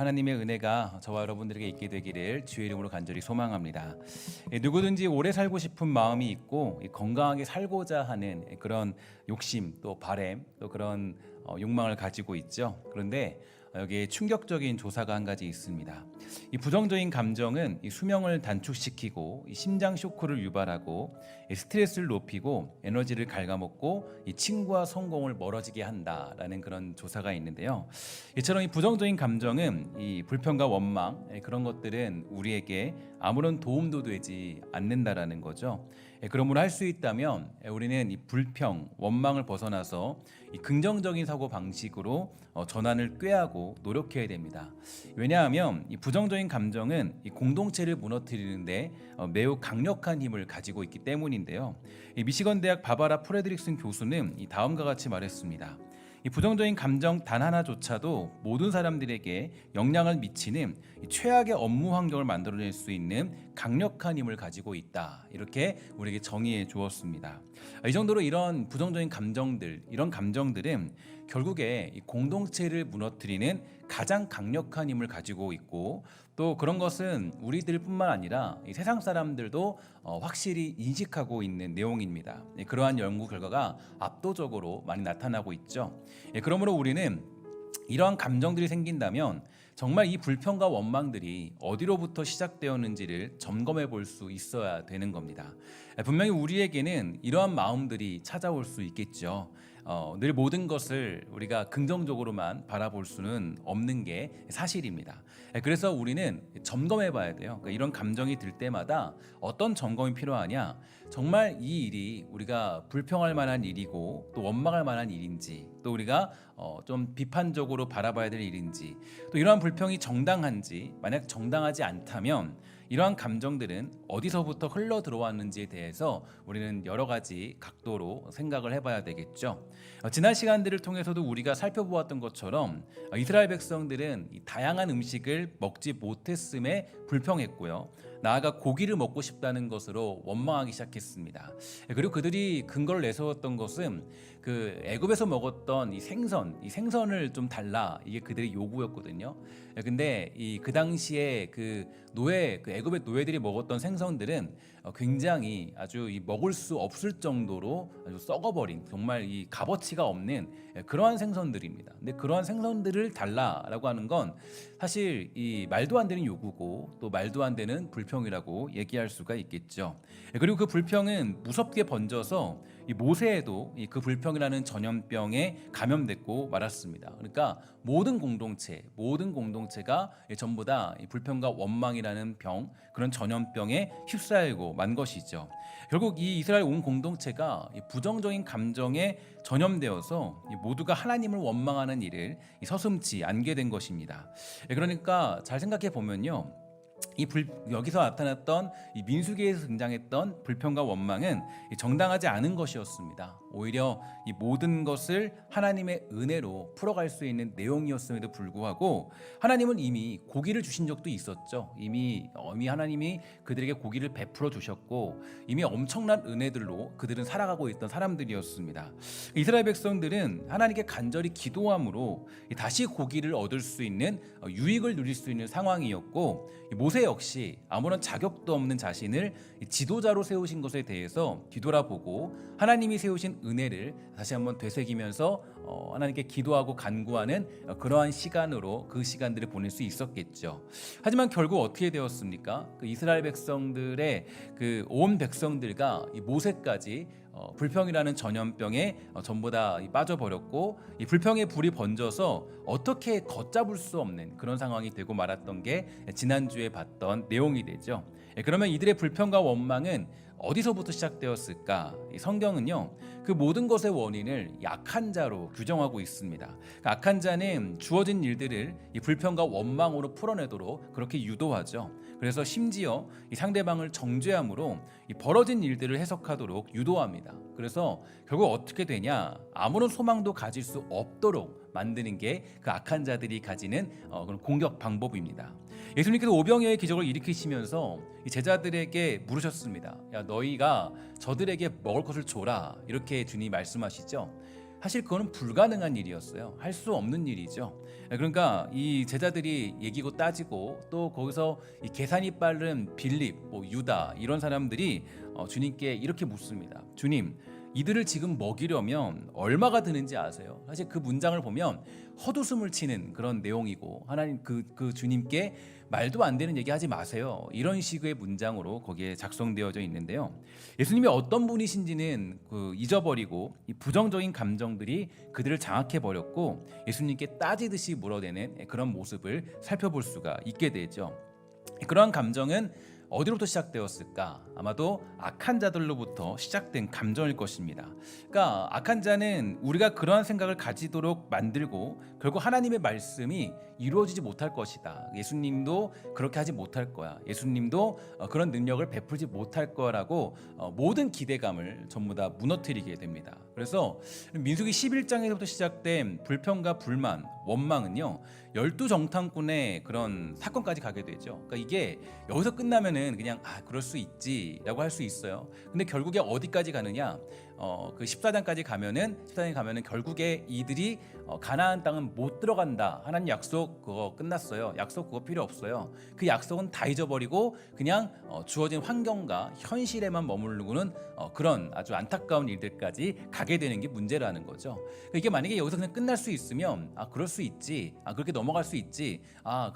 하나님의 은혜가 저와 여러분들에게 있게 되기를 주의 이름으로 간절히 소망합니다. 누구든지 오래 살고 싶은 마음이 있고 건강하게 살고자 하는 그런 욕심 또 바램 또 그런 욕망을 가지고 있죠. 그런데 여기에 충격적인 조사가 한 가지 있습니다. 이 부정적인 감정은 이 수명을 단축시키고 이 심장 쇼크를 유발하고 이 스트레스를 높이고 에너지를 갉아먹고 이 친구와 성공을 멀어지게 한다라는 그런 조사가 있는데요. 이처럼 이 부정적인 감정은 이 불평과 원망 그런 것들은 우리에게 아무런 도움도 되지 않는다라는 거죠. 그러므로 할 수 있다면 우리는 이 불평, 원망을 벗어나서 이 긍정적인 사고 방식으로 전환을 꾀하고 노력해야 됩니다. 왜냐하면 이 부정적인 감정은 이 공동체를 무너뜨리는데 매우 강력한 힘을 가지고 있기 때문인데요. 이 미시건 대학 바바라 프레드릭슨 교수는 이 다음과 같이 말했습니다. 이 부정적인 감정 단 하나조차도 모든 사람들에게 영향을 미치는 최악의 업무 환경을 만들어낼 수 있는 강력한 힘을 가지고 있다. 이렇게 우리에게 정의해 주었습니다. 이 정도로 이런 부정적인 감정들, 이런 감정들은 결국에 이 공동체를 무너뜨리는 가장 강력한 힘을 가지고 있고 또 그런 것은 우리들뿐만 아니라 이 세상 사람들도 확실히 인식하고 있는 내용입니다. 그러한 연구 결과가 압도적으로 많이 나타나고 있죠. 그러므로 우리는 이러한 감정들이 생긴다면 정말 이 불평과 원망들이 어디로부터 시작되었는지를 점검해 볼 수 있어야 되는 겁니다. 분명히 우리에게는 이러한 마음들이 찾아올 수 있겠죠. 늘 모든 것을 우리가 긍정적으로만 바라볼 수는 없는 게 사실입니다. 그래서 우리는 점검해 봐야 돼요. 그러니까 이런 감정이 들 때마다 어떤 점검이 필요하냐, 정말 이 일이 우리가 불평할 만한 일이고 또 원망할 만한 일인지, 또 우리가 좀 비판적으로 바라봐야 될 일인지, 또 이러한 불평이 정당한지, 만약 정당하지 않다면 이러한 감정들은 어디서부터 흘러 들어왔는지에 대해서 우리는 여러 가지 각도로 생각을 해봐야 되겠죠. 지난 시간들을 통해서도 우리가 살펴보았던 것처럼 이스라엘 백성들은 이 다양한 음식을 먹지 못했음에 불평했고요. 나아가 고기를 먹고 싶다는 것으로 원망하기 시작했습니다. 그리고 그들이 근거를 내세웠던 것은 그 애굽에서 먹었던 이 생선을 좀 달라, 이게 그들의 요구였거든요. 근데 그 당시에 그 애굽의 노예들이 먹었던 생선들은 굉장히 아주 먹을 수 없을 정도로 아주 썩어버린, 정말 이 값어치가 없는 그러한 생선들입니다. 근데 그러한 생선들을 달라라고 하는 건 사실 이 말도 안 되는 요구고 또 말도 안 되는 불평이라고 얘기할 수가 있겠죠. 그리고 그 불평은 무섭게 번져서 이 모세에도 그 불평이라는 전염병에 감염됐고 말았습니다. 그러니까 모든 공동체가 전부 다 이 불평과 원망이라는 병, 그런 전염병에 휩싸이고 만 것이죠. 결국 이 이스라엘 온 공동체가 부정적인 감정에 전염되어서 모두가 하나님을 원망하는 일을 서슴지 않게 된 것입니다. 그러니까 잘 생각해 보면요, 여기서 나타났던 이 민수기에서 등장했던 불평과 원망은 정당하지 않은 것이었습니다. 오히려 이 모든 것을 하나님의 은혜로 풀어갈 수 있는 내용이었음에도 불구하고 하나님은 이미 고기를 주신 적도 있었죠. 이미 하나님이 그들에게 고기를 베풀어 주셨고 이미 엄청난 은혜들로 그들은 살아가고 있던 사람들이었습니다. 이스라엘 백성들은 하나님께 간절히 기도함으로 다시 고기를 얻을 수 있는 유익을 누릴 수 있는 상황이었고, 모세 역시 아무런 자격도 없는 자신을 지도자로 세우신 것에 대해서 뒤돌아보고 하나님이 세우신 은혜를 다시 한번 되새기면서 하나님께 기도하고 간구하는 그러한 시간으로 그 시간들을 보낼 수 있었겠죠. 하지만 결국 어떻게 되었습니까? 그 이스라엘 백성들의 그 온 백성들과 이 모세까지 불평이라는 전염병에 전부 다 빠져버렸고, 이 불평의 불이 번져서 어떻게 걷잡을 수 없는 그런 상황이 되고 말았던 게 지난주에 봤던 내용이 되죠. 그러면 이들의 불평과 원망은 어디서부터 시작되었을까? 이 성경은요, 그 모든 것의 원인을 악한 자로 규정하고 있습니다. 그러니까 악한 자는 주어진 일들을 이 불평과 원망으로 풀어내도록 그렇게 유도하죠. 그래서 심지어 이 상대방을 정죄함으로 이 벌어진 일들을 해석하도록 유도합니다. 그래서 결국 어떻게 되냐? 아무런 소망도 가질 수 없도록 만드는 게 그 악한 자들이 가지는 그런 공격 방법입니다. 예수님께서 오병이어의 기적을 일으키시면서 이 제자들에게 물으셨습니다. 야, 너희가 저들에게 먹을 것을 줘라, 이렇게 주님이 말씀하시죠. 사실 그거는 불가능한 일이었어요. 할 수 없는 일이죠. 그러니까 이 제자들이 얘기고 따지고 또 거기서 이 계산이 빠른 빌립, 뭐 유다 이런 사람들이 주님께 이렇게 묻습니다. 주님, 이들을 지금 먹이려면 얼마가 드는지 아세요? 사실 그 문장을 보면 헛웃음을 치는 그런 내용이고, 하나님 그 주님께 말도 안 되는 얘기 하지 마세요, 이런 식의 문장으로 거기에 작성되어져 있는데요. 예수님이 어떤 분이신지는 잊어버리고 이 부정적인 감정들이 그들을 장악해 버렸고 예수님께 따지듯이 물어대는 그런 모습을 살펴볼 수가 있게 되죠. 그러한 감정은 어디로부터 시작되었을까? 아마도 악한 자들로부터 시작된 감정일 것입니다. 그러니까 악한 자는 우리가 그러한 생각을 가지도록 만들고 결국 하나님의 말씀이 이루어지지 못할 것이다. 예수님도 그렇게 하지 못할 거야. 예수님도 그런 능력을 베풀지 못할 거라고 모든 기대감을 전부 다 무너뜨리게 됩니다. 그래서 민수기 11장에서부터 시작된 불평과 불만, 원망은요, 12정탐꾼의 그런 사건까지 가게 되죠. 그러니까 이게 여기서 끝나면은 그냥 그럴 수 있지라고 할 수 있어요. 근데 결국에 어디까지 가느냐? 그 14장까지 가면은 결국에 이들이 가나안 땅은 못 들어간다. 하나님 약속 그거 끝났어요. 약속 그거 필요 없어요. 그 약속은 다 잊어버리고 그냥 주어진 환경과 현실에만 머무르고는 그런 아주 안타까운 일들까지 가게 되는 게 문제라는 거죠. 이게 만약에 여기서 그냥 끝날 수 있으면 그럴 수 있지. 그렇게 넘어갈 수 있지.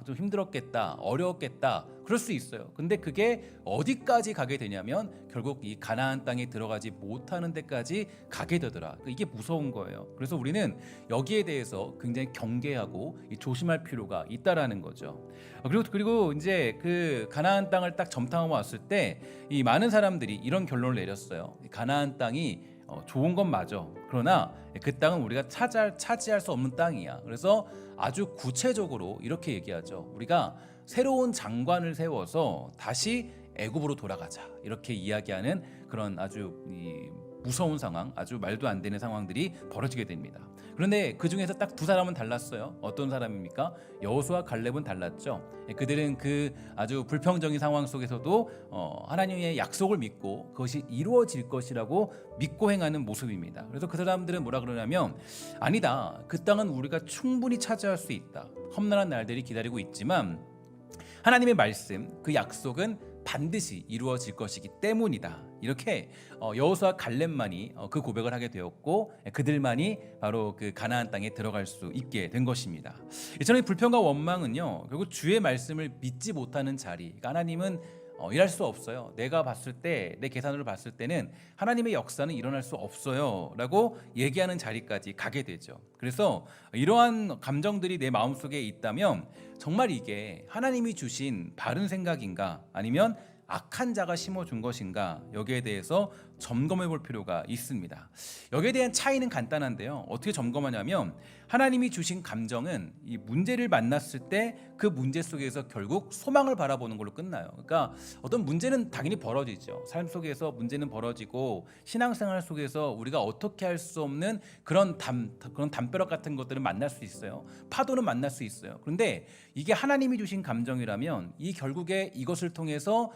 좀 힘들었겠다. 어려웠겠다. 그럴 수 있어요. 근데 그게 어디까지 가게 되냐면 결국 이 가나안 땅에 들어가지 못하는 데까지 가게 되더라. 이게 무서운 거예요. 그래서 우리는 여기에 대해서 굉장히 경계하고 조심할 필요가 있다라는 거죠. 그리고 이제 그 가나안 땅을 딱 점탕하고 왔을 때 이 많은 사람들이 이런 결론을 내렸어요. 가나안 땅이 좋은 건 맞아. 그러나 그 땅은 우리가 차지할 수 없는 땅이야. 그래서 아주 구체적으로 이렇게 얘기하죠. 우리가 새로운 장관을 세워서 다시 애굽으로 돌아가자, 이렇게 이야기하는 그런 아주 무서운 상황, 아주 말도 안 되는 상황들이 벌어지게 됩니다. 그런데 그 중에서 딱 두 사람은 달랐어요. 어떤 사람입니까? 여호수아 갈렙은 달랐죠. 그들은 그 아주 불평적인 상황 속에서도 하나님의 약속을 믿고 그것이 이루어질 것이라고 믿고 행하는 모습입니다. 그래서 그 사람들은 뭐라 그러냐면, 아니다, 그 땅은 우리가 충분히 차지할 수 있다. 험난한 날들이 기다리고 있지만 하나님의 말씀, 그 약속은 반드시 이루어질 것이기 때문이다. 이렇게 여호수아 갈렙만이 그 고백을 하게 되었고 그들만이 바로 그 가나안 땅에 들어갈 수 있게 된 것입니다. 이처럼 불평과 원망은요, 결국 주의 말씀을 믿지 못하는 자리. 그러니까 하나님은 일할 수 없어요. 내가 봤을 때, 내 계산으로 봤을 때는 하나님의 역사는 일어날 수 없어요 라고 얘기하는 자리까지 가게 되죠. 그래서 이러한 감정들이 내 마음속에 있다면 정말 이게 하나님이 주신 바른 생각인가, 아니면 악한 자가 심어준 것인가, 여기에 대해서 점검해 볼 필요가 있습니다. 여기에 대한 차이는 간단한데요. 어떻게 점검하냐면, 하나님이 주신 감정은 이 문제를 만났을 때 그 문제 속에서 결국 소망을 바라보는 걸로 끝나요. 그러니까 어떤 문제는 당연히 벌어지죠. 삶 속에서 문제는 벌어지고 신앙생활 속에서 우리가 어떻게 할 수 없는 그런 담벼락 같은 것들은 만날 수 있어요. 파도는 만날 수 있어요. 그런데 이게 하나님이 주신 감정이라면 이 결국에 이것을 통해서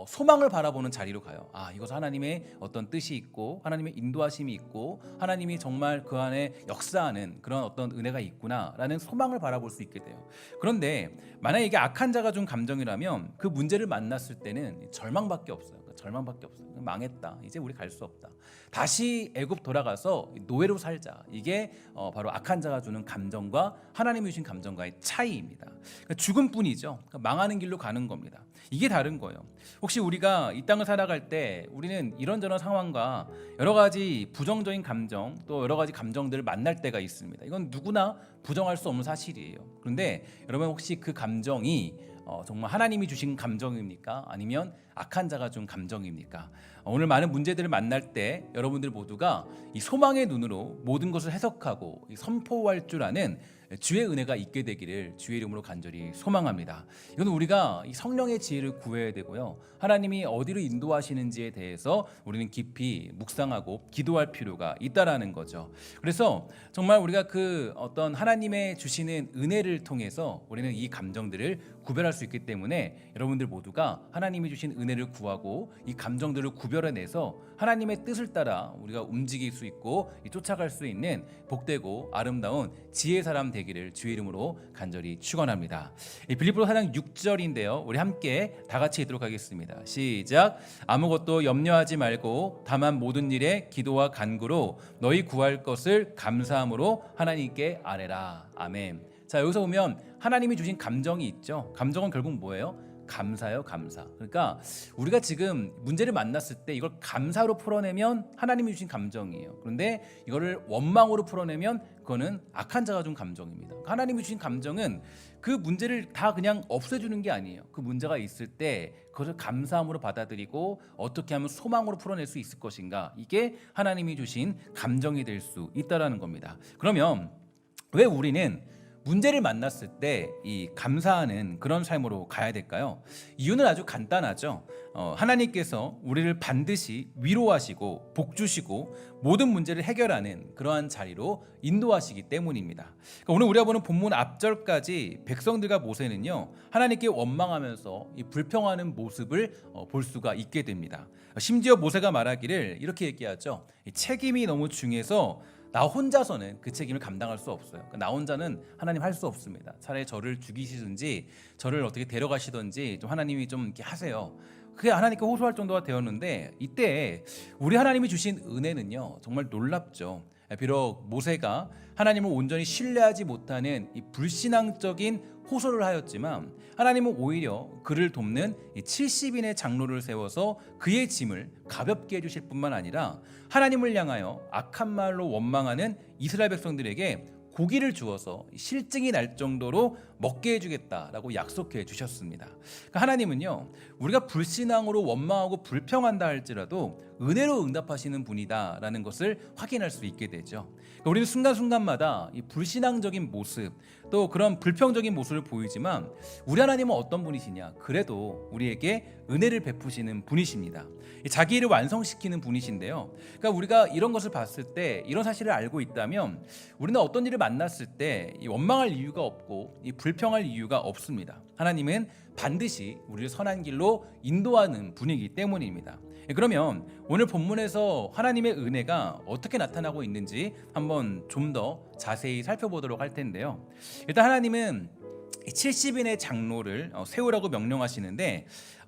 소망을 바라보는 자리로 가요. 이것 하나님의 어떤 뜻이 있고 하나님의 인도하심이 있고 하나님이 정말 그 안에 역사하는 그런 어떤 은혜가 있구나라는 소망을 바라볼 수 있게 돼요. 그런데 만약에 이게 악한 자가 준 감정이라면 그 문제를 만났을 때는 절망밖에 없어요. 절망밖에 없어요. 망했다. 이제 우리 갈 수 없다. 다시 애굽 돌아가서 노예로 살자. 이게 바로 악한 자가 주는 감정과 하나님이 주신 감정과의 차이입니다. 그러니까 죽음뿐이죠. 그러니까 망하는 길로 가는 겁니다. 이게 다른 거예요. 혹시 우리가 이 땅을 살아갈 때 우리는 이런저런 상황과 여러 가지 부정적인 감정, 또 여러 가지 감정들을 만날 때가 있습니다. 이건 누구나 부정할 수 없는 사실이에요. 그런데 여러분, 혹시 그 감정이 정말 하나님이 주신 감정입니까? 아니면 악한 자가 준 감정입니까? 오늘 많은 문제들을 만날 때 여러분들 모두가 이 소망의 눈으로 모든 것을 해석하고 선포할 줄 아는 주의 은혜가 있게 되기를 주의 이름으로 간절히 소망합니다. 이건 우리가 이 성령의 지혜를 구해야 되고요. 하나님이 어디로 인도하시는지에 대해서 우리는 깊이 묵상하고 기도할 필요가 있다라는 거죠. 그래서 정말 우리가 그 어떤 하나님의 주시는 은혜를 통해서 우리는 이 감정들을 구별할 수 있기 때문에 여러분들 모두가 하나님이 주신 은혜를 구하고 이 감정들을 구별해내서 하나님의 뜻을 따라 우리가 움직일 수 있고 쫓아갈 수 있는 복되고 아름다운 지혜의 사람 되기를 주의 이름으로 간절히 축원합니다. 빌립보서 4장 6절인데요. 우리 함께 다 같이 읽도록 하겠습니다. 시작. 아무것도 염려하지 말고 다만 모든 일에 기도와 간구로 너희 구할 것을 감사함으로 하나님께 아뢰라. 아멘. 자, 여기서 보면 하나님이 주신 감정이 있죠. 감정은 결국 뭐예요? 감사요, 감사. 그러니까 우리가 지금 문제를 만났을 때 이걸 감사로 풀어내면 하나님이 주신 감정이에요. 그런데 이거를 원망으로 풀어내면 그거는 악한 자가 준 감정입니다. 하나님이 주신 감정은 그 문제를 다 그냥 없애주는 게 아니에요. 그 문제가 있을 때 그것을 감사함으로 받아들이고 어떻게 하면 소망으로 풀어낼 수 있을 것인가, 이게 하나님이 주신 감정이 될 수 있다라는 겁니다. 그러면 왜 우리는 문제를 만났을 때 이 감사하는 그런 삶으로 가야 될까요? 이유는 아주 간단하죠. 하나님께서 우리를 반드시 위로하시고 복주시고 모든 문제를 해결하는 그러한 자리로 인도하시기 때문입니다. 그러니까 오늘 우리가 보는 본문 앞절까지 백성들과 모세는요, 하나님께 원망하면서 이 불평하는 모습을 볼 수가 있게 됩니다. 심지어 모세가 말하기를 이렇게 얘기하죠. 책임이 너무 중해서 나 혼자서는 그 책임을 감당할 수 없어요. 그러니까 나 혼자는 하나님 할 수 없습니다. 차라리 저를 죽이시든지 저를 어떻게 데려가시든지 좀 하나님이 좀 이렇게 하세요. 그게 하나님께 호소할 정도가 되었는데, 이때 우리 하나님이 주신 은혜는요 정말 놀랍죠. 비록 모세가 하나님을 온전히 신뢰하지 못하는 이 불신앙적인 호소를 하였지만 하나님은 오히려 그를 돕는 70인의 장로를 세워서 그의 짐을 가볍게 해주실 뿐만 아니라 하나님을 향하여 악한 말로 원망하는 이스라엘 백성들에게 고기를 주어서 실증이 날 정도로 먹게 해주겠다라고 약속해 주셨습니다. 그러니까 하나님은요, 우리가 불신앙으로 원망하고 불평한다 할지라도 은혜로 응답하시는 분이다라는 것을 확인할 수 있게 되죠. 그러니까 우리는 순간순간마다 이 불신앙적인 모습, 또 그런 불평적인 모습을 보이지만 우리 하나님은 어떤 분이시냐? 그래도 우리에게 은혜를 베푸시는 분이십니다. 자기 일을 완성시키는 분이신데요. 그러니까 우리가 이런 것을 봤을 때, 이런 사실을 알고 있다면 우리는 어떤 일을 만났을 때 이 원망할 이유가 없고 이 불평할 이유가 없습니다. 하나님은 반드시 우리를 선한 길로 인도하는 분이기 때문입니다. 그러면 오늘 본문에서 하나님의 은혜가 어떻게 나타나고 있는지 한번 좀 더 자세히 살펴보도록 할 텐데요. 일단 하나님은 70인의 장로를 세우라고 명령하시는데,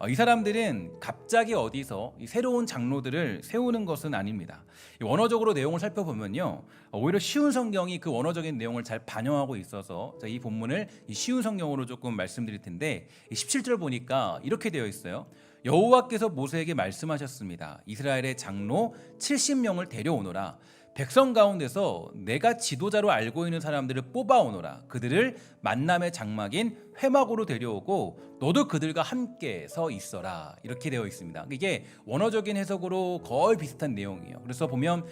이 사람들은 갑자기 어디서 이 새로운 장로들을 세우는 것은 아닙니다. 원어적으로 내용을 살펴보면요, 오히려 쉬운 성경이 그 원어적인 내용을 잘 반영하고 있어서 이 본문을 쉬운 성경으로 조금 말씀드릴 텐데, 17절 보니까 이렇게 되어 있어요. 여호와께서 모세에게 말씀하셨습니다. 이스라엘의 장로 70명을 데려오노라. 백성 가운데서 내가 지도자로 알고 있는 사람들을 뽑아오노라. 그들을 만남의 장막인 회막으로 데려오고 너도 그들과 함께 서 있어라. 이렇게 되어 있습니다. 이게 원어적인 해석으로 거의 비슷한 내용이에요. 그래서 보면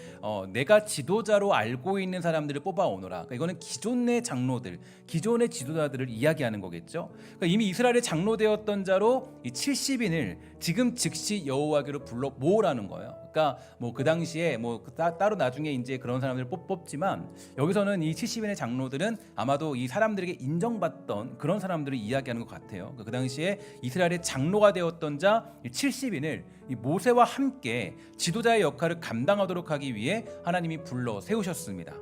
내가 지도자로 알고 있는 사람들을 뽑아오노라. 그러니까 이거는 기존의 장로들, 기존의 지도자들을 이야기하는 거겠죠. 그러니까 이미 이스라엘의 장로되었던 자로 이 70인을 지금 즉시 여호와께로 불러 모으라는 거예요. 그러니까 뭐 그 당시에 뭐 따로 나중에 이제 그런 사람들을 뽑지만 여기서는 이 70인의 장로들은 아마도 이 사람들에게 인정받던 그런 사람들을 이야기하는 것 같아요. 그 당시에 이스라엘의 장로가 되었던 자 70인을 이 모세와 함께 지도자의 역할을 감당하도록 하기 위해 하나님이 불러 세우셨습니다.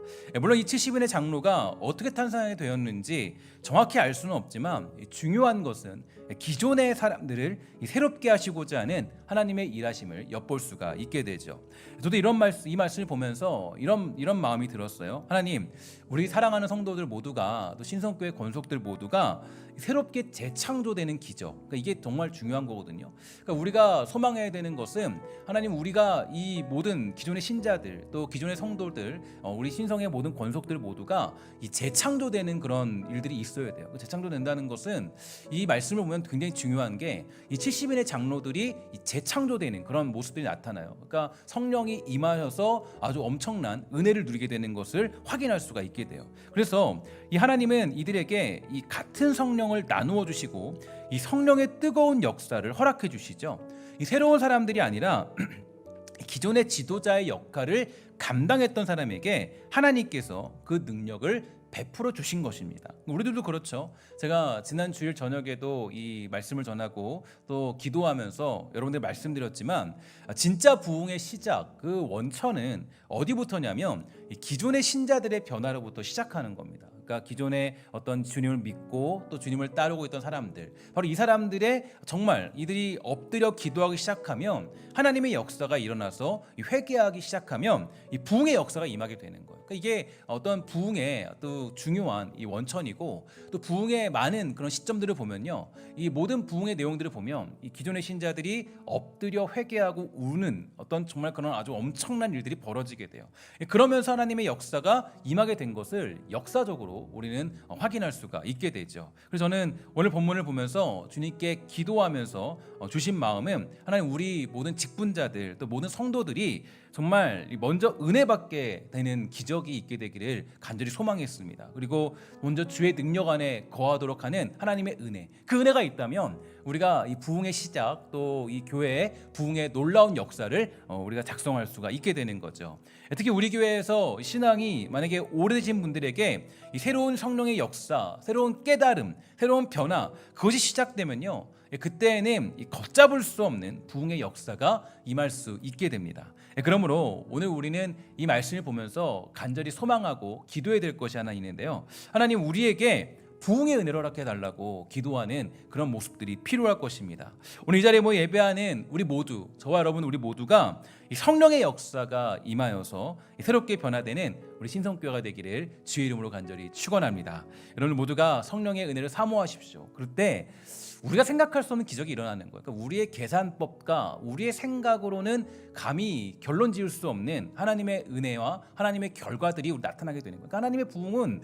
물론 이 70인의 장로가 어떻게 탄생하게 되었는지 정확히 알 수는 없지만 중요한 것은 기존의 사람들을 새롭게 하시고자 하는 하나님의 일하심을 엿볼 수가 있게 되죠. 저도 이 말씀을 보면서 이런 마음이 들었어요. 하나님, 우리 사랑하는 성도들 모두가, 또 신성교회 권속들 모두가 새롭게 재창조되는 기적, 그러니까 이게 정말 중요한 거거든요. 그러니까 우리가 소망해야 되는 것은 하나님, 우리가 이 모든 기존의 신자들, 또 기존의 성도들, 우리 신성의 모든 권속들 모두가 이 재창조되는 그런 일들이 있어야 돼요. 재창조된다는 것은 이 말씀을 보면 굉장히 중요한 게 이 70인의 장로들이 이 재창조되는 그런 모습들이 나타나요. 그러니까 성령이 임하셔서 아주 엄청난 은혜를 누리게 되는 것을 확인할 수가 있게 돼요. 그래서 이 하나님은 이들에게 이 같은 성령을 나누어 주시고 이 성령의 뜨거운 역사를 허락해 주시죠. 이 새로운 사람들이 아니라 기존의 지도자의 역할을 감당했던 사람에게 하나님께서 그 능력을 베풀어 주신 것입니다. 우리들도 그렇죠. 제가 지난 주일 저녁에도 이 말씀을 전하고 또 기도하면서 여러분들 말씀드렸지만 진짜 부흥의 시작, 그 원천은 어디부터냐면 기존의 신자들의 변화로부터 시작하는 겁니다. 그러니까 기존에 어떤 주님을 믿고 또 주님을 따르고 있던 사람들, 바로 이 사람들의 정말 이들이 엎드려 기도하기 시작하면 하나님의 역사가 일어나서 회개하기 시작하면 이 부흥의 역사가 임하게 되는 거예요. 그러니까 이게 어떤 부흥의 또 중요한 이 원천이고, 또 부흥의 많은 그런 시점들을 보면요, 이 모든 부흥의 내용들을 보면 이 기존의 신자들이 엎드려 회개하고 우는 어떤 정말 그런 아주 엄청난 일들이 벌어지게 돼요. 그러면서 하나님의 역사가 임하게 된 것을 역사적으로 우리는 확인할 수가 있게 되죠. 그래서 저는 오늘 본문을 보면서 주님께 기도하면서 주신 마음은 하나님, 우리 모든 직분자들 또 모든 성도들이 정말 먼저 은혜 받게 되는 기적이 있게 되기를 간절히 소망했습니다. 그리고 먼저 주의 능력 안에 거하도록 하는 하나님의 은혜, 그 은혜가 있다면 우리가 이 부흥의 시작, 또 이 교회의 부흥의 놀라운 역사를 우리가 작성할 수가 있게 되는 거죠. 특히 우리 교회에서 신앙이 만약에 오래되신 분들에게 이 새로운 성령의 역사, 새로운 깨달음, 새로운 변화, 그것이 시작되면요, 그때에는 걷잡을 수 없는 부흥의 역사가 임할 수 있게 됩니다. 그러므로 오늘 우리는 이 말씀을 보면서 간절히 소망하고 기도해야 될 것이 하나 있는데요, 하나님, 우리에게 부흥의 은혜를 허락해 달라고 기도하는 그런 모습들이 필요할 것입니다. 오늘 이 자리에 예배하는 우리 모두, 저와 여러분 우리 모두가 이 성령의 역사가 임하여서 새롭게 변화되는 우리 신성교회가 되기를 주의 이름으로 간절히 축원합니다. 여러분 모두가 성령의 은혜를 사모하십시오. 그럴 때 우리가 생각할 수 없는 기적이 일어나는 거예요. 그러니까 우리의 계산법과 우리의 생각으로는 감히 결론 지을 수 없는 하나님의 은혜와 하나님의 결과들이 나타나게 되는 거예요. 그러니까 하나님의 부흥은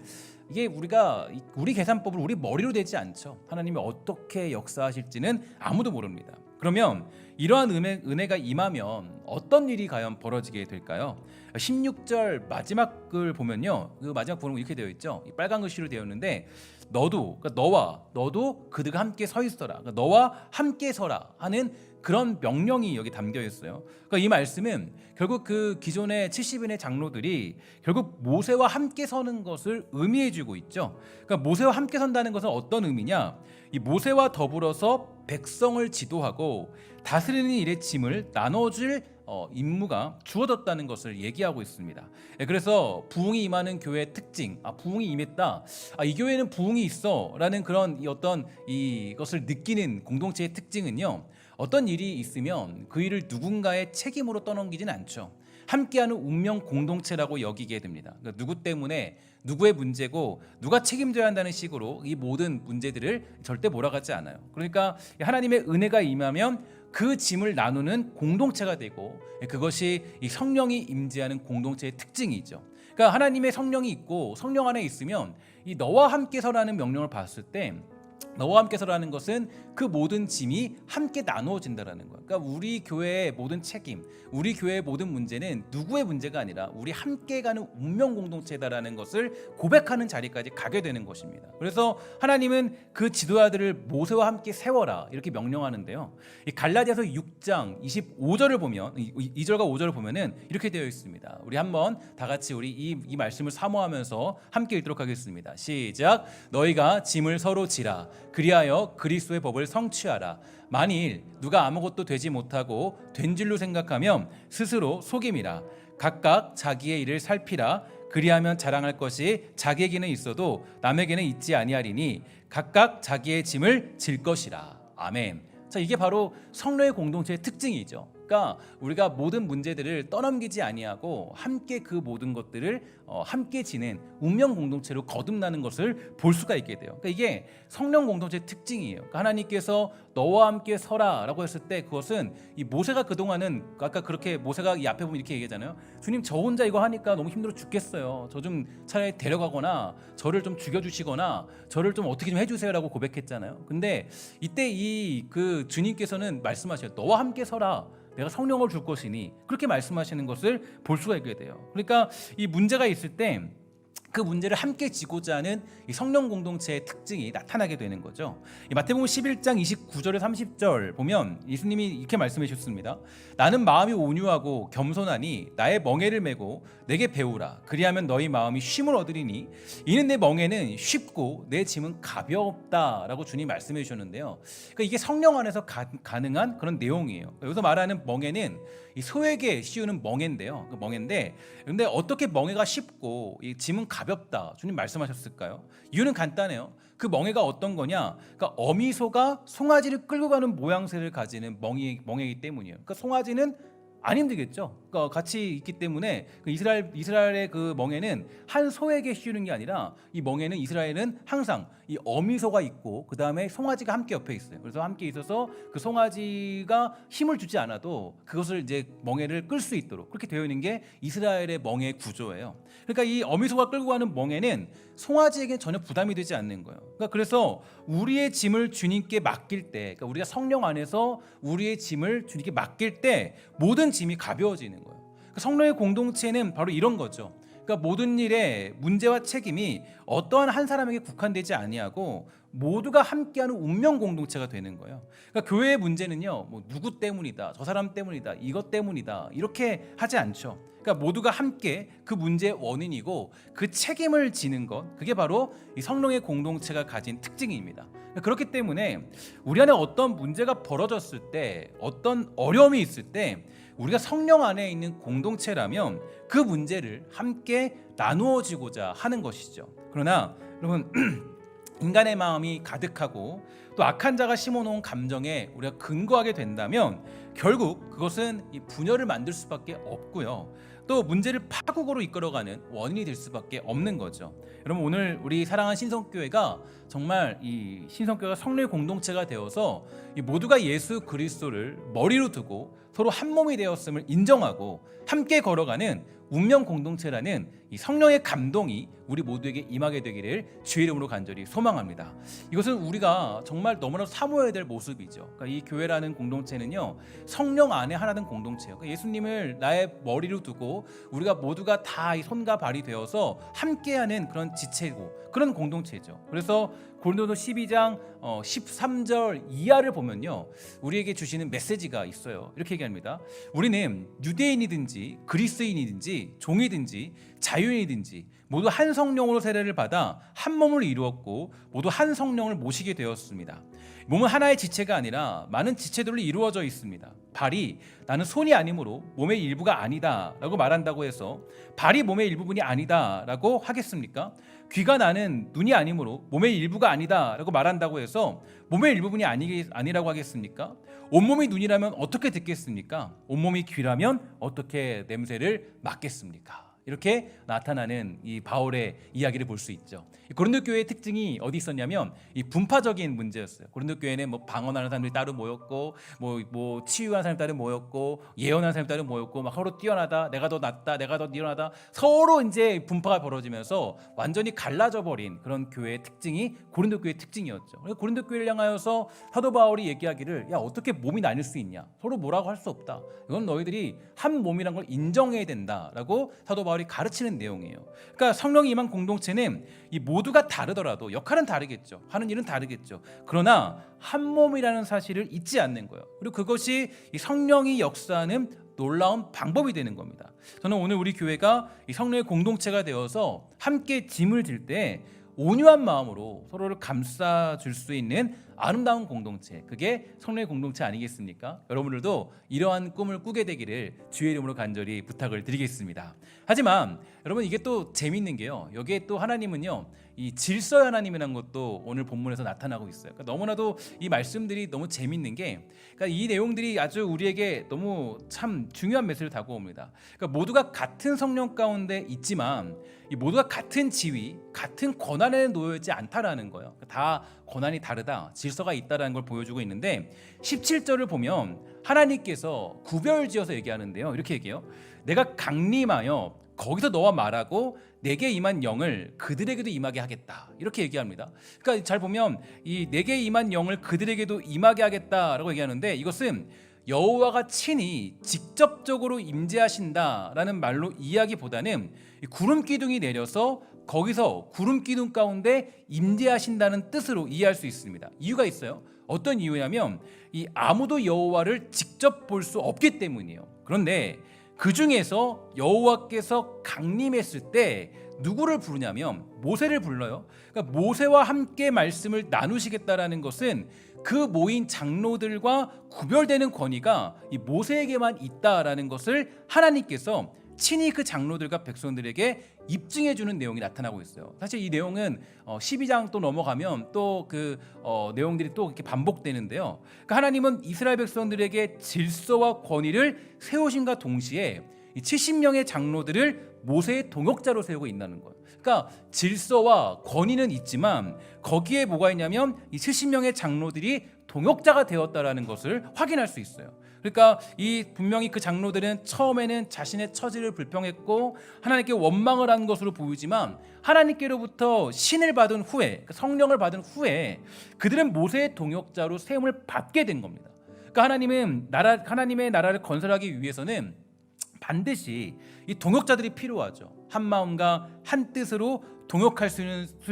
이게 우리 계산법을 우리 머리로 되지 않죠. 하나님이 어떻게 역사하실지는 아무도 모릅니다. 그러면 이러한 은혜가 임하면 어떤 일이 과연 벌어지게 될까요? 16절 마지막을 보면요, 그 마지막 부분은 이렇게 되어 있죠. 빨간 글씨로 되어 있는데 그러니까 너도 그들과 함께 서 있어라, 그러니까 너와 함께 서라 하는 그런 명령이 여기 담겨 있어요. 그러니까 이 말씀은 결국 그 기존의 70인의 장로들이 결국 모세와 함께 서는 것을 의미해주고 있죠. 그러니까 모세와 함께 선다는 것은 어떤 의미냐? 이 모세와 더불어서 백성을 지도하고 다스리는 일의 짐을 나눠줄 임무가 주어졌다는 것을 얘기하고 있습니다. 그래서 부흥이 임하는 교회의 특징, 부흥이 임했다, 이 교회는 부흥이 있어라는 그런 이것을 느끼는 공동체의 특징은요, 어떤 일이 있으면 그 일을 누군가의 책임으로 떠넘기진 않죠. 함께하는 운명 공동체라고 여기게 됩니다. 그러니까 누구 때문에 누구의 문제고 누가 책임져야 한다는 식으로 이 모든 문제들을 절대 몰아가지 않아요. 그러니까 하나님의 은혜가 임하면 그 짐을 나누는 공동체가 되고, 그것이 이 성령이 임재하는 공동체의 특징이죠. 그러니까 하나님의 성령이 있고 성령 안에 있으면 이 너와 함께 서라는 명령을 봤을 때, 너와 함께 서라는 것은 그 모든 짐이 함께 나누어진다라는 거예요. 그러니까 우리 교회의 모든 책임, 우리 교회의 모든 문제는 누구의 문제가 아니라 우리 함께 가는 운명 공동체다라는 것을 고백하는 자리까지 가게 되는 것입니다. 그래서 하나님은 그 지도자들을 모세와 함께 세워라 이렇게 명령하는데요, 이 갈라디아서 6장 25절을 보면, 2절과 5절을 보면은 이렇게 되어 있습니다. 우리 한번 다 같이 우리 이 말씀을 사모하면서 함께 읽도록 하겠습니다. 시작. 너희가 짐을 서로 지라. 그리하여 그리스도의 법을 성취하라. 만일 누가 아무것도 되지 못하고 된 줄로 생각하면 스스로 속임이라. 각각 자기의 일을 살피라. 그리하면 자랑할 것이 자기에게는 있어도 남에게는 있지 아니하리니 각각 자기의 짐을 질 것이라. 아멘. 자, 이게 바로 성령의 공동체의 특징이죠. 그러니까 우리가 모든 문제들을 떠넘기지 아니하고 함께 그 모든 것들을 함께 지낸 운명 공동체로 거듭나는 것을 볼 수가 있게 돼요. 그러니까 이게 성령 공동체의 특징이에요. 그러니까 하나님께서 너와 함께 서라라고 했을 때, 그것은 이 모세가 그동안은 아까 그렇게 모세가 이 앞에 보면 이렇게 얘기하잖아요. 주님, 저 혼자 이거 하니까 너무 힘들어 죽겠어요. 저 좀 차라리 데려가거나 저를 좀 죽여주시거나 저를 좀 어떻게 좀 해주세요라고 고백했잖아요. 근데 이때 그 주님께서는 말씀하셔요. 너와 함께 서라. 내가 성령을 줄 것이니, 그렇게 말씀하시는 것을 볼 수가 있게 돼요. 그러니까 이 문제가 있을 때 그 문제를 함께 지고자 하는 이 성령 공동체의 특징이 나타나게 되는 거죠. 이 마태복음 11장 29절에 30절 보면 예수님이 이렇게 말씀해 주셨습니다. 나는 마음이 온유하고 겸손하니 나의 멍에를 메고 내게 배우라. 그리하면 너희 마음이 쉼을 얻으리니 이는 내 멍에는 쉽고 내 짐은 가볍다라고 주님 말씀해 주셨는데요. 그러니까 이게 성령 안에서 가능한 그런 내용이에요. 여기서 말하는 멍에는 이 소에게 씌우는 멍에인데요. 그 멍에인데 근데 어떻게 멍에가 쉽고 이 짐은 가볍다 주님 말씀하셨을까요? 이유는 간단해요. 그 멍에가 어떤 거냐? 그러니까 어미소가 송아지를 끌고 가는 모양새를 가지는 멍에이기 때문이에요. 그러니까 송아지는 안 힘들겠죠. 그러니까 같이 있기 때문에 그 이스라엘의 그 멍에는 한 소에게 씌우는 게 아니라 이 멍에는 이스라엘은 항상 이 어미소가 있고 그 다음에 송아지가 함께 옆에 있어요. 그래서 함께 있어서 그 송아지가 힘을 주지 않아도 그것을 이제 멍에를 끌 수 있도록 그렇게 되어 있는 게 이스라엘의 멍에 구조예요. 그러니까 이 어미소가 끌고 가는 멍에는 송아지에게는 전혀 부담이 되지 않는 거예요. 그러니까 그래서 우리의 짐을 주님께 맡길 때, 그러니까 우리가 성령 안에서 우리의 짐을 주님께 맡길 때 모든 짐이 가벼워지는 거예요. 그러니까 성령의 공동체는 바로 이런 거죠. 그러니까 모든 일에 문제와 책임이 어떠한 한 사람에게 국한되지 아니하고 모두가 함께하는 운명 공동체가 되는 거예요. 그러니까 교회의 문제는요, 뭐 누구 때문이다, 저 사람 때문이다, 이것 때문이다 이렇게 하지 않죠. 그러니까 모두가 함께 그 문제의 원인이고 그 책임을 지는 것, 그게 바로 이 성령의 공동체가 가진 특징입니다. 그렇기 때문에 우리 안에 어떤 문제가 벌어졌을 때, 어떤 어려움이 있을 때 우리가 성령 안에 있는 공동체라면 그 문제를 함께 나누어지고자 하는 것이죠. 그러나 여러분 인간의 마음이 가득하고 또 악한 자가 심어놓은 감정에 우리가 근거하게 된다면 결국 그것은 이 분열을 만들 수밖에 없고요. 또 문제를 파국으로 이끌어가는 원인이 될 수밖에 없는 거죠. 여러분 오늘 우리 사랑하는 신성교회가 정말 이 신성교회가 성령의 공동체가 되어서 이 모두가 예수 그리스도를 머리로 두고 서로 한 몸이 되었음을 인정하고 함께 걸어가는 운명 공동체라는 이 성령의 감동이 우리 모두에게 임하게 되기를 주의 이름으로 간절히 소망합니다. 이것은 우리가 정말 너무나 사모해야 될 모습이죠. 그러니까 이 교회라는 공동체는요, 성령 안에 하나된 공동체예요. 그러니까 예수님을 나의 머리로 두고 우리가 모두가 다 이 손과 발이 되어서 함께하는 그런 지체고 그런 공동체죠. 그래서 고린도서 12장 13절 이하를 보면요, 우리에게 주시는 메시지가 있어요. 이렇게 얘기합니다. 우리는 유대인이든지 그리스인이든지 종이든지 자유인이든지 모두 한 성령으로 세례를 받아 한 몸을 이루었고 모두 한 성령을 모시게 되었습니다. 몸은 하나의 지체가 아니라 많은 지체들로 이루어져 있습니다. 발이 나는 손이 아니므로 몸의 일부가 아니다 라고 말한다고 해서 발이 몸의 일부분이 아니다 라고 하겠습니까? 귀가 나는 눈이 아니므로 몸의 일부가 아니다 라고 말한다고 해서 몸의 일부분이 아니라고 하겠습니까? 온몸이 눈이라면 어떻게 듣겠습니까? 온몸이 귀라면 어떻게 냄새를 맡겠습니까? 이렇게 나타나는 이 바울의 이야기를 볼 수 있죠. 고린도 교회의 특징이 어디 있었냐면 이 분파적인 문제였어요. 고린도 교회는 뭐 방언하는 사람들이 따로 모였고, 뭐 치유하는 사람이 따로 모였고, 예언하는 사람이 따로 모였고, 막 서로 뛰어나다, 내가 더 낫다, 내가 더 뛰어나다, 서로 이제 분파가 벌어지면서 완전히 갈라져 버린 그런 교회의 특징이 고린도 교회의 특징이었죠. 그래서 고린도 교회를 향하여서 사도 바울이 얘기하기를, 야 어떻게 몸이 나뉠 수 있냐? 서로 뭐라고 할 수 없다. 이건 너희들이 한 몸이란 걸 인정해야 된다라고 사도 바울이 가르치는 내용이에요. 그러니까 성령이 임한 공동체는 이 모두가 다르더라도 역할은 다르겠죠. 하는 일은 다르겠죠. 그러나 한 몸이라는 사실을 잊지 않는 거예요. 그리고 그것이 이 성령이 역사하는 놀라운 방법이 되는 겁니다. 저는 오늘 우리 교회가 이 성령의 공동체가 되어서 함께 짐을 질 때 온유한 마음으로 서로를 감싸줄 수 있는 아름다운 공동체, 그게 성령의 공동체 아니겠습니까? 여러분들도 이러한 꿈을 꾸게 되기를 주의 이름으로 간절히 부탁을 드리겠습니다. 하지만 여러분 이게 또 재밌는 게요, 여기에 또 하나님은요 이 질서의 하나님이라는 것도 오늘 본문에서 나타나고 있어요. 그러니까 너무나도 이 말씀들이 너무 재밌는 게, 그러니까 이 내용들이 아주 우리에게 너무 참 중요한 메시지를 다가옵니다. 그러니까 모두가 같은 성령 가운데 있지만 이 모두가 같은 지위, 같은 권한에 놓여 있지 않다라는 거예요. 다 권한이 다르다, 질서가 있다라는 걸 보여주고 있는데 17절을 보면 하나님께서 구별지어서 얘기하는데요. 이렇게 얘기해요. 내가 강림하여 거기서 너와 말하고 내게 임한 영을 그들에게도 임하게 하겠다. 이렇게 얘기합니다. 그러니까 잘 보면 이 내게 임한 영을 그들에게도 임하게 하겠다라고 얘기하는데, 이것은 여호와가 친히 직접적으로 임재하신다라는 말로 이야기보다는 구름 기둥이 내려서 거기서 구름 기둥 가운데 임재하신다는 뜻으로 이해할 수 있습니다. 이유가 있어요. 어떤 이유냐면 이 아무도 여호와를 직접 볼 수 없기 때문이에요. 그런데 그 중에서 여호와께서 강림했을 때 누구를 부르냐면 모세를 불러요. 그러니까 모세와 함께 말씀을 나누시겠다라는 것은 그 모인 장로들과 구별되는 권위가 이 모세에게만 있다라는 것을 하나님께서 친히 그 장로들과 백성들에게 입증해 주는 내용이 나타나고 있어요. 사실 이 내용은 12장 또 넘어가면 또 그 내용들이 또 이렇게 반복되는데요. 그러니까 하나님은 이스라엘 백성들에게 질서와 권위를 세우신과 동시에 이 70명의 장로들을 모세의 동역자로 세우고 있다는 거예요. 그러니까 질서와 권위는 있지만 거기에 뭐가 있냐면 이 70명의 장로들이 동역자가 되었다라는 것을 확인할 수 있어요. 그러니까 이 분명히 그 장로들은 처음에는 자신의 처지를 불평했고 하나님께 원망을 한 것으로 보이지만 하나님께로부터 신을 받은 후에, 그러니까 성령을 받은 후에 그들은 모세의 동역자로 세움을 받게 된 겁니다. 그러니까 하나님의 나라를 건설하기 위해서는 반드시 이 동역자들이 필요하죠. 한 마음과 한 뜻으로 동역할 수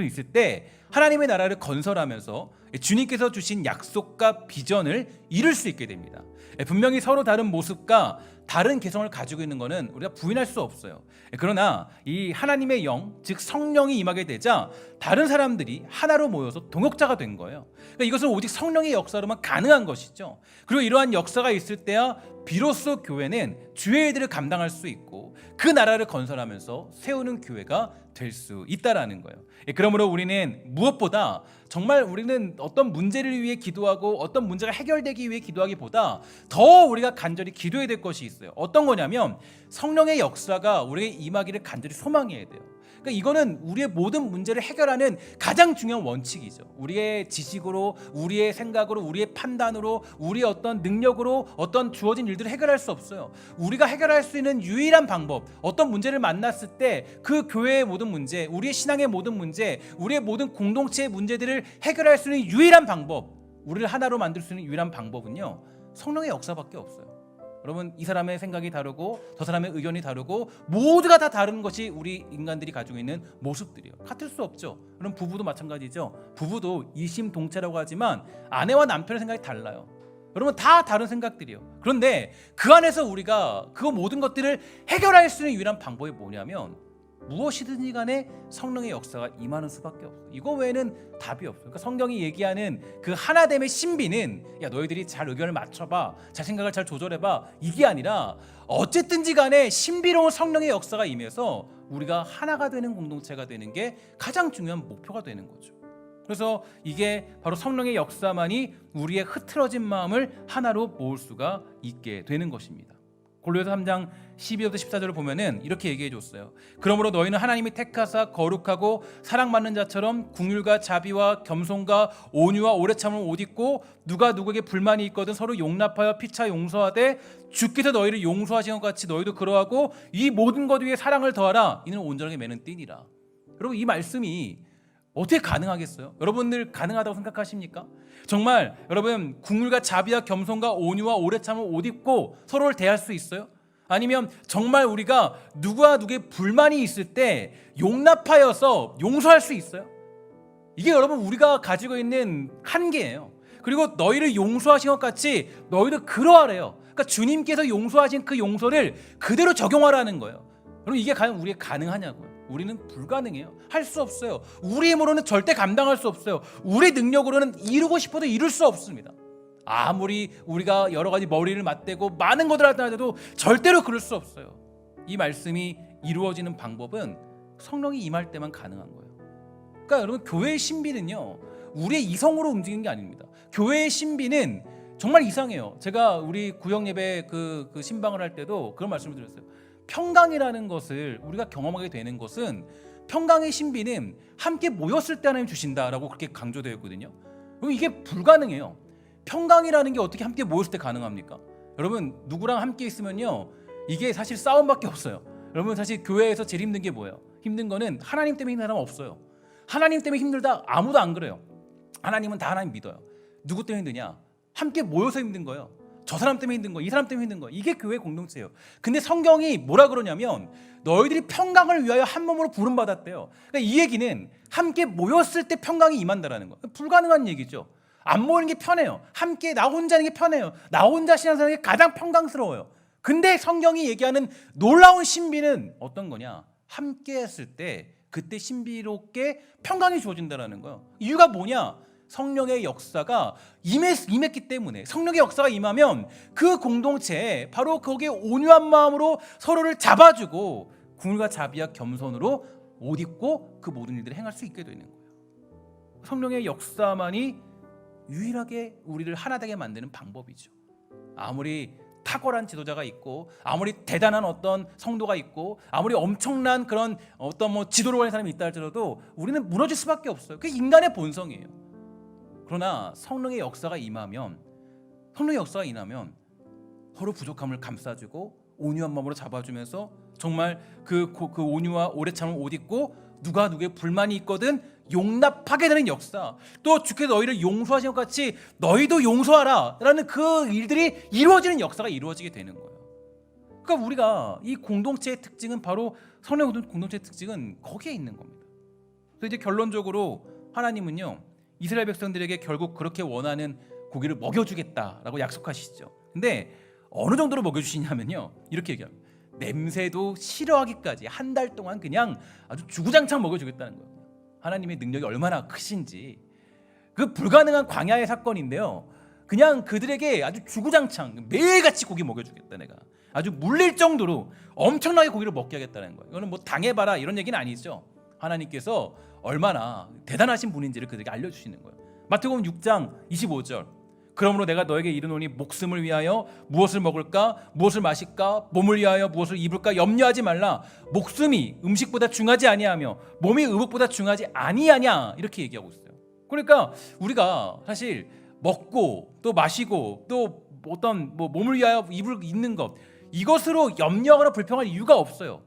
있을 때 하나님의 나라를 건설하면서 주님께서 주신 약속과 비전을 이룰 수 있게 됩니다. 분명히 서로 다른 모습과 다른 개성을 가지고 있는 것은 우리가 부인할 수 없어요. 그러나 이 하나님의 영, 즉 성령이 임하게 되자 다른 사람들이 하나로 모여서 동역자가 된 거예요. 그러니까 이것은 오직 성령의 역사로만 가능한 것이죠. 그리고 이러한 역사가 있을 때야 비로소 교회는 주의 일들을 감당할 수 있고 그 나라를 건설하면서 세우는 교회가 될 수 있다라는 거예요. 그러므로 우리는 무엇보다 정말 우리는 어떤 문제를 위해 기도하고 어떤 문제가 해결되기 위해 기도하기보다 더 우리가 간절히 기도해야 될 것이 있어요. 어떤 거냐면 성령의 역사가 우리에게 임하기를 간절히 소망해야 돼요. 그러니까 이거는 우리의 모든 문제를 해결하는 가장 중요한 원칙이죠. 우리의 지식으로, 우리의 생각으로, 우리의 판단으로, 우리의 어떤 능력으로 어떤 주어진 일들을 해결할 수 없어요. 우리가 해결할 수 있는 유일한 방법, 어떤 문제를 만났을 때 그 교회의 모든 문제, 우리의 신앙의 모든 문제, 우리의 모든 공동체의 문제들을 해결할 수 있는 유일한 방법, 우리를 하나로 만들 수 있는 유일한 방법은요, 성령의 역사밖에 없어요. 여러분, 이 사람의 생각이 다르고 저 사람의 의견이 다르고 모두가 다 다른 것이 우리 인간들이 가지고 있는 모습들이에요. 같을 수 없죠. 그럼 부부도 마찬가지죠. 부부도 이심동체라고 하지만 아내와 남편의 생각이 달라요. 여러분, 다 다른 생각들이에요. 그런데 그 안에서 우리가 그 모든 것들을 해결할 수 있는 유일한 방법이 뭐냐면 무엇이든지 간에 성령의 역사가 임하는 수밖에 없어요. 이거 외에는 답이 없어요. 그러니까 성경이 얘기하는 그 하나됨의 신비는 야, 너희들이 잘 의견을 맞춰봐, 잘 생각을 잘 조절해봐, 이게 아니라 어쨌든지 간에 신비로운 성령의 역사가 임해서 우리가 하나가 되는 공동체가 되는 게 가장 중요한 목표가 되는 거죠. 그래서 이게 바로 성령의 역사만이 우리의 흐트러진 마음을 하나로 모을 수가 있게 되는 것입니다. 골로새서 3장 12절부터 14절을 보면은 이렇게 얘기해 줬어요. 그러므로 너희는 하나님이 택하사 거룩하고 사랑받는 자처럼 긍휼과 자비와 겸손과 온유와 오래 참음을 옷 입고 누가 누구에게 불만이 있거든 서로 용납하여 피차 용서하되 주께서 너희를 용서하신 것 같이 너희도 그러하고 이 모든 것 위에 사랑을 더하라. 이는 온전하게 매는 띠니라. 여러분, 이 말씀이 어떻게 가능하겠어요? 여러분들 가능하다고 생각하십니까? 정말 여러분 긍휼과 자비와 겸손과 온유와 오래 참음을 옷 입고 서로를 대할 수 있어요? 아니면 정말 우리가 누구와 누구의 불만이 있을 때 용납하여서 용서할 수 있어요? 이게 여러분 우리가 가지고 있는 한계예요. 그리고 너희를 용서하신 것 같이 너희도 그러하래요. 그러니까 주님께서 용서하신 그 용서를 그대로 적용하라는 거예요. 여러분, 이게 과연 우리가 가능하냐고요? 우리는 불가능해요. 할 수 없어요. 우리 힘으로는 절대 감당할 수 없어요. 우리 능력으로는 이루고 싶어도 이룰 수 없습니다. 아무리 우리가 여러 가지 머리를 맞대고 많은 것을 하더라도 절대로 그럴 수 없어요. 이 말씀이 이루어지는 방법은 성령이 임할 때만 가능한 거예요. 그러니까 여러분, 교회의 신비는요, 우리의 이성으로 움직이는 게 아닙니다. 교회의 신비는 정말 이상해요. 제가 우리 구역 예배 그 신방을 할 때도 그런 말씀을 드렸어요. 평강이라는 것을 우리가 경험하게 되는 것은, 평강의 신비는 함께 모였을 때 하나님 주신다라고 그렇게 강조되어 있거든요. 그럼 이게 불가능해요. 평강이라는 게 어떻게 함께 모였을 때 가능합니까? 여러분, 누구랑 함께 있으면요, 이게 사실 싸움밖에 없어요. 여러분, 사실 교회에서 제일 힘든 게 뭐예요? 힘든 거는 하나님 때문에 힘든 사람 없어요. 하나님 때문에 힘들다 아무도 안 그래요. 하나님은 다 하나님 믿어요. 누구 때문에 힘드냐? 함께 모여서 힘든 거예요. 저 사람 때문에 힘든 거, 이 사람 때문에 힘든 거, 이게 교회 공동체예요. 근데 성경이 뭐라 그러냐면 너희들이 평강을 위하여 한 몸으로 부름받았대요. 그러니까 이 얘기는 함께 모였을 때 평강이 임한다라는 거. 불가능한 얘기죠. 안 모이는 게 편해요. 함께 나 혼자 하는 게 편해요. 나 혼자 신앙생활이 가장 평강스러워요. 근데 성경이 얘기하는 놀라운 신비는 어떤 거냐? 함께 했을 때 그때 신비롭게 평강이 주어진다는 거예요. 이유가 뭐냐? 성령의 역사가 임했기 때문에. 성령의 역사가 임하면 그 공동체에 바로 거기에 온유한 마음으로 서로를 잡아주고 궁일과 자비와 겸손으로 옷 입고 그 모든 일들을 행할 수 있게 되는 거예요. 성령의 역사만이 유일하게 우리를 하나 되게 만드는 방법이죠. 아무리 탁월한 지도자가 있고 아무리 대단한 어떤 성도가 있고 아무리 엄청난 그런 어떤 지도를 하는 사람이 있다 할지라도 우리는 무너질 수밖에 없어요. 그게 인간의 본성이에요. 그러나 성령의 역사가 임하면 서로 부족함을 감싸주고 온유한 마음으로 잡아주면서 정말 그 온유와 오래 참을 옷 입고 누가 누구의 불만이 있거든 용납하게 되는 역사, 또 주께서 너희를 용서하신 것 같이 너희도 용서하라 라는 그 일들이 이루어지는 역사가 이루어지게 되는 거예요. 그러니까 우리가 이 공동체의 특징은 바로 성령 공동체의 특징은 거기에 있는 겁니다. 그래서 이제 결론적으로 하나님은요 이스라엘 백성들에게 결국 그렇게 원하는 고기를 먹여주겠다라고 약속하시죠. 근데 어느 정도로 먹여주시냐면요 이렇게 얘기합니다. 냄새도 싫어하기까지 한 달 동안 그냥 아주 주구장창 먹여주겠다는 거예요. 하나님의 능력이 얼마나 크신지. 그 불가능한 광야의 사건인데요, 그냥 그들에게 아주 주구장창 매일같이 고기 먹여주겠다. 내가 아주 물릴 정도로 엄청나게 고기를 먹게 하겠다는 거예요. 이거는 뭐 당해봐라 이런 얘기는 아니죠. 하나님께서 얼마나 대단하신 분인지를 그들에게 알려주시는 거예요. 마태복음 6장 25절. 그러므로 내가 너에게 이르노니 목숨을 위하여 무엇을 먹을까 무엇을 마실까 몸을 위하여 무엇을 입을까 염려하지 말라. 목숨이 음식보다 중하지 아니하며 몸이 의복보다 중하지 아니하냐 이렇게 얘기하고 있어요. 그러니까 우리가 사실 먹고 또 마시고 또 어떤 몸을 위하여 입는 것, 이것으로 염려하거나 불평할 이유가 없어요.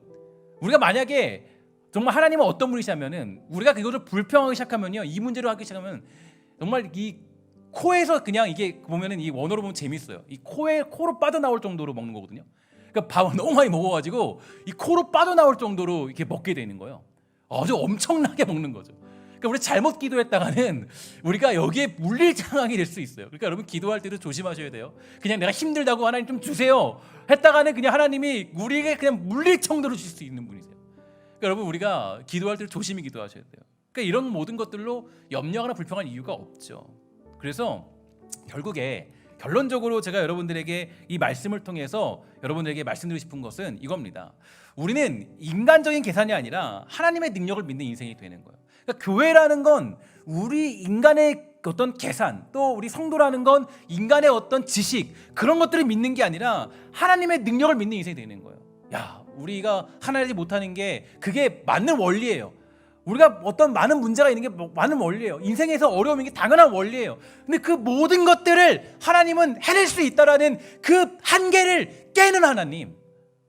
우리가 만약에 정말 하나님은 어떤 분이시냐면은 우리가 그것을 불평하기 시작하면요, 이 문제로 하기 시작하면 정말 이 코에서 그냥 이게 보면은 이 원어로 보면 재밌어요. 이 코로 빠져나올 정도로 먹는 거거든요. 그러니까 밥을 너무 많이 먹어가지고 이 코로 빠져나올 정도로 이렇게 먹게 되는 거예요. 아주 엄청나게 먹는 거죠. 그러니까 우리 잘못 기도했다가는 우리가 여기에 물릴 상황이 될 수 있어요. 그러니까 여러분 기도할 때도 조심하셔야 돼요. 그냥 내가 힘들다고 하나님 좀 주세요 했다가는 그냥 하나님이 우리에게 그냥 물릴 정도로 주실 수 있는 분이세요. 그러니까 여러분 우리가 기도할 때 조심히 기도하셔야 돼요. 그러니까 이런 모든 것들로 염려하거나 불평할 이유가 없죠. 그래서 결국에 결론적으로 제가 여러분들에게 이 말씀을 통해서 여러분들에게 말씀드리고 싶은 것은 이겁니다. 우리는 인간적인 계산이 아니라 하나님의 능력을 믿는 인생이 되는 거예요. 그러니까 교회라는 건 우리 인간의 어떤 계산, 또 우리 성도라는 건 인간의 어떤 지식, 그런 것들을 믿는 게 아니라 하나님의 능력을 믿는 인생이 되는 거예요. 야, 우리가 하나님이 못하는 게 그게 맞는 원리예요. 우리가 어떤 많은 문제가 있는 게 많은 원리예요. 인생에서 어려움인 게 당연한 원리예요. 근데 그 모든 것들을 하나님은 해낼 수 있다라는 그 한계를 깨는 하나님.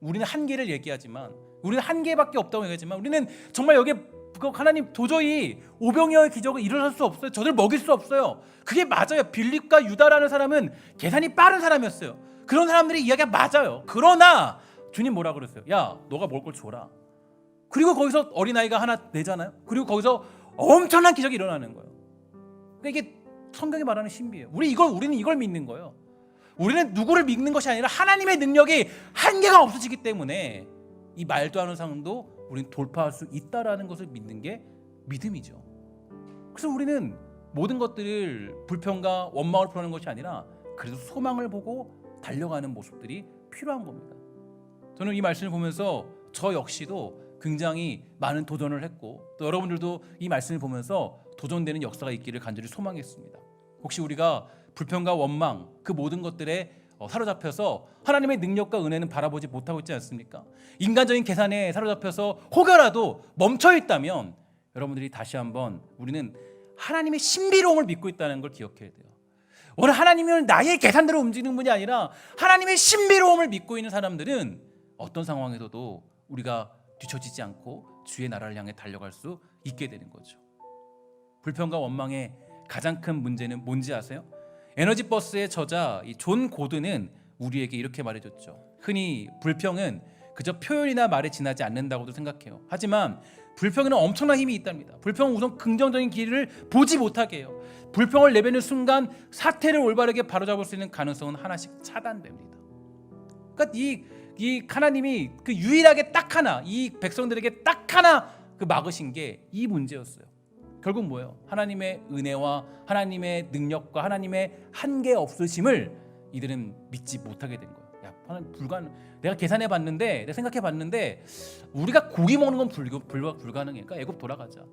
우리는 한계를 얘기하지만, 우리는 한계밖에 없다고 얘기하지만, 우리는 정말 여기에 하나님 도저히 오병이어의 기적을 일어날 수 없어요. 저들 먹일 수 없어요. 그게 맞아요. 빌립과 유다라는 사람은 계산이 빠른 사람이었어요. 그런 사람들이 이야기가 맞아요. 그러나 주님 뭐라 그랬어요? 야, 너가 먹을 걸 줘라. 그리고 거기서 어린아이가 하나 내잖아요. 그리고 거기서 엄청난 기적이 일어나는 거예요. 그러니까 이게 성경이 말하는 신비예요. 우리는 이걸 믿는 거예요. 우리는 누구를 믿는 것이 아니라 하나님의 능력이 한계가 없어지기 때문에 이 말도 안 하는 상황도 우리는 돌파할 수 있다라는 것을 믿는 게 믿음이죠. 그래서 우리는 모든 것들을 불평과 원망을 풀어내는 것이 아니라 그래도 소망을 보고 달려가는 모습들이 필요한 겁니다. 저는 이 말씀을 보면서 저 역시도 굉장히 많은 도전을 했고, 또 여러분들도 이 말씀을 보면서 도전되는 역사가 있기를 간절히 소망했습니다. 혹시 우리가 불평과 원망 그 모든 것들에 사로잡혀서 하나님의 능력과 은혜는 바라보지 못하고 있지 않습니까? 인간적인 계산에 사로잡혀서 혹여라도 멈춰 있다면 여러분들이 다시 한번 우리는 하나님의 신비로움을 믿고 있다는 걸 기억해야 돼요. 오늘 하나님은 나의 계산대로 움직이는 분이 아니라 하나님의 신비로움을 믿고 있는 사람들은 어떤 상황에서도 우리가 뒤처지지 않고 주의 나라를 향해 달려갈 수 있게 되는 거죠. 불평과 원망의 가장 큰 문제는 뭔지 아세요? 에너지 버스의 저자 이 존 고든은 우리에게 이렇게 말해줬죠. 흔히 불평은 그저 표현이나 말에 지나지 않는다고도 생각해요. 하지만 불평에는 엄청난 힘이 있답니다. 불평은 우선 긍정적인 길을 보지 못하게 해요. 불평을 내뱉는 순간 사태를 올바르게 바로잡을 수 있는 가능성은 하나씩 차단됩니다. 그러니까 이 하나님이 그 유일하게 딱 하나, 이 백성들에게 딱 하나 그 막으신 게 이 문제였어요. 결국 뭐예요? 하나님의 은혜와 하나님의 능력과 하나님의 한계 없으심을 이들은 믿지 못하게 된 거예요. 야, 내가 계산해 봤는데, 내가 생각해 봤는데 우리가 고기 먹는 건 불가능해. 그러니까 애굽 돌아가자.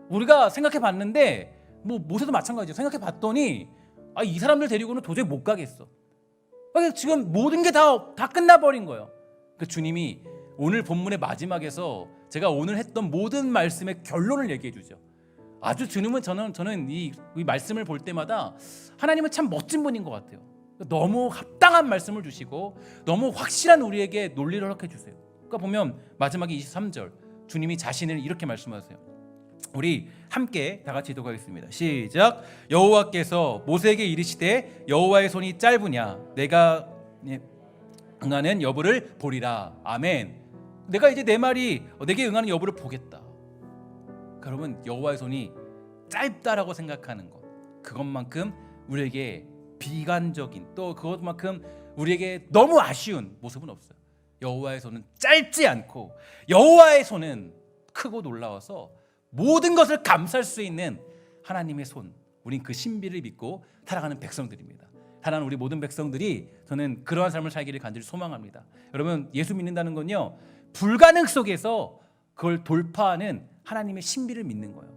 우리가 생각해 봤는데 뭐 모세도 마찬가지죠. 생각해 봤더니 이 사람들 데리고는 도저히 못 가겠어. 지금 모든 게 다 끝나버린 거예요. 그 주님이 오늘 본문의 마지막에서 제가 오늘 했던 모든 말씀의 결론을 얘기해 주죠. 아주 주님은 저는 이 말씀을 볼 때마다 하나님은 참 멋진 분인 것 같아요. 너무 합당한 말씀을 주시고 너무 확실한 우리에게 논리를 허락해 주세요. 그러니까 보면 마지막에 23절 주님이 자신을 이렇게 말씀하세요. 우리 함께 다 같이 기도하겠습니다. 시작. 여호와께서 모세에게 이르시되 여호와의 손이 짧으냐 내가 응하는 여부를 보리라. 아멘. 내가 이제 내 말이 내게 응하는 여부를 보겠다. 여러분, 여호와의 손이 짧다라고 생각하는 것, 그것만큼 우리에게 비관적인, 또 그것만큼 우리에게 너무 아쉬운 모습은 없어요. 여호와의 손은 짧지 않고 여호와의 손은 크고 놀라워서 모든 것을 감쌀 수 있는 하나님의 손, 우린 그 신비를 믿고 살아가는 백성들입니다. 사랑하는 우리 모든 백성들이 저는 그러한 삶을 살기를 간절히 소망합니다. 여러분, 예수 믿는다는 건요, 불가능 속에서 그걸 돌파하는 하나님의 신비를 믿는 거예요.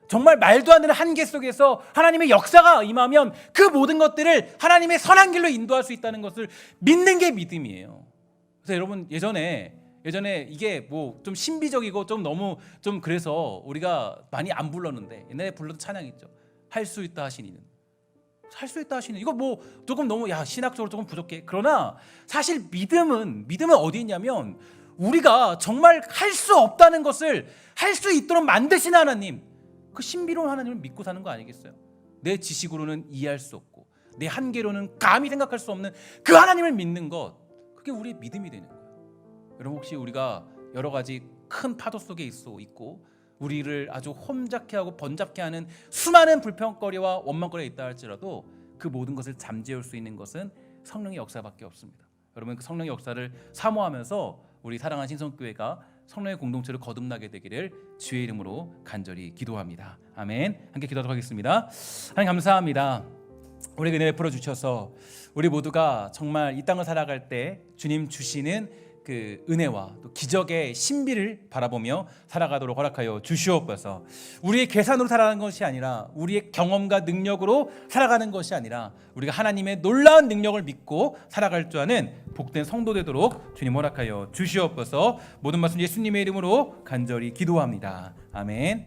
정말 말도 안 되는 한계 속에서 하나님의 역사가 임하면 그 모든 것들을 하나님의 선한 길로 인도할 수 있다는 것을 믿는 게 믿음이에요. 그래서 여러분, 예전에 이게 뭐 좀 신비적이고 좀 너무 좀 그래서 우리가 많이 안 불렀는데, 옛날에 불렀던 찬양 있죠. 할 수 있다 하시니는. 할 수 있다 하시는, 이거 뭐 조금 너무 신학적으로 조금 부족해. 그러나 사실 믿음은 어디 있냐면, 우리가 정말 할 수 없다는 것을 할 수 있도록 만드신 하나님, 그 신비로운 하나님을 믿고 사는 거 아니겠어요? 내 지식으로는 이해할 수 없고 내 한계로는 감히 생각할 수 없는 그 하나님을 믿는 것, 그게 우리의 믿음이 되는 거예요. 여러분, 혹시 우리가 여러 가지 큰 파도 속에 있고 우리를 아주 홈잡게 하고 번잡게 하는 수많은 불평거리와 원망거리가 있다 할지라도 그 모든 것을 잠재울 수 있는 것은 성령의 역사밖에 없습니다. 여러분, 그 성령의 역사를 사모하면서 우리 사랑하는 신성교회가 성령의 공동체를 거듭나게 되기를 주의 이름으로 간절히 기도합니다. 아멘. 함께 기도하도록 하겠습니다. 하나님, 감사합니다. 우리에게 은혜 베풀어 주셔서 우리 모두가 정말 이 땅을 살아갈 때 주님 주시는 그 은혜와 또 기적의 신비를 바라보며 살아가도록 허락하여 주시옵소서. 우리의 계산으로 살아가는 것이 아니라, 우리의 경험과 능력으로 살아가는 것이 아니라, 우리가 하나님의 놀라운 능력을 믿고 살아갈 줄 아는 복된 성도 되도록 주님 허락하여 주시옵소서. 모든 말씀 예수님의 이름으로 간절히 기도합니다. 아멘.